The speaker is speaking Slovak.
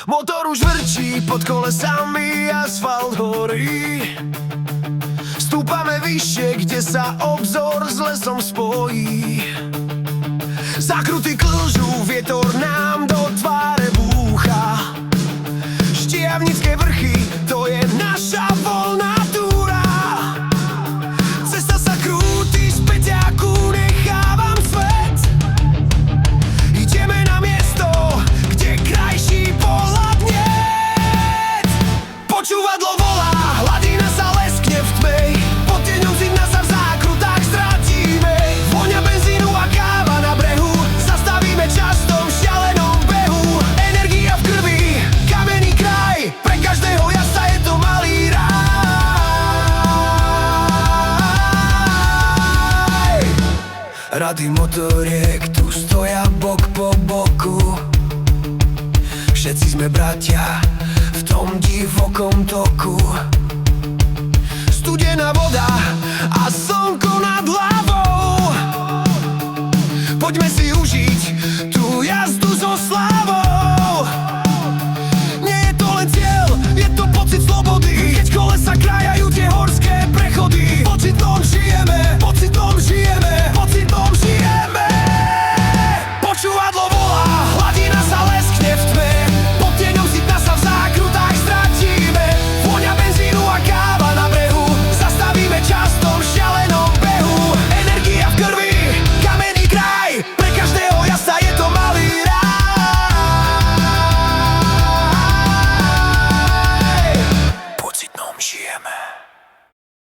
Motor už vrčí, pod kolesami asfalt horí. Stúpame vyššie, kde sa obzor s lesom spojí. Zakruty klžú, vietor nám do tváre búcha. Štiavnické vrchy, to je naša voľná túra. Cesta sa krúti, z peťáku nechávam svet. Ideme na miesto, kde krajší pohľad niet. Počúvadlo volá, hladina sa leskne v tme. Pod tieňou zimna sa v zákrutách stratíme. Vôňa benzínu a káva na brehu. Zastavíme čas v tom šialenom behu. Energia v krvi, kamenný kraj. Pre každého jazda je to malý raj. Rady motoriek tu stoja bok po boku. Všetci sme bratia v tom divokom toku. Studená voda a slnko nad hlavou.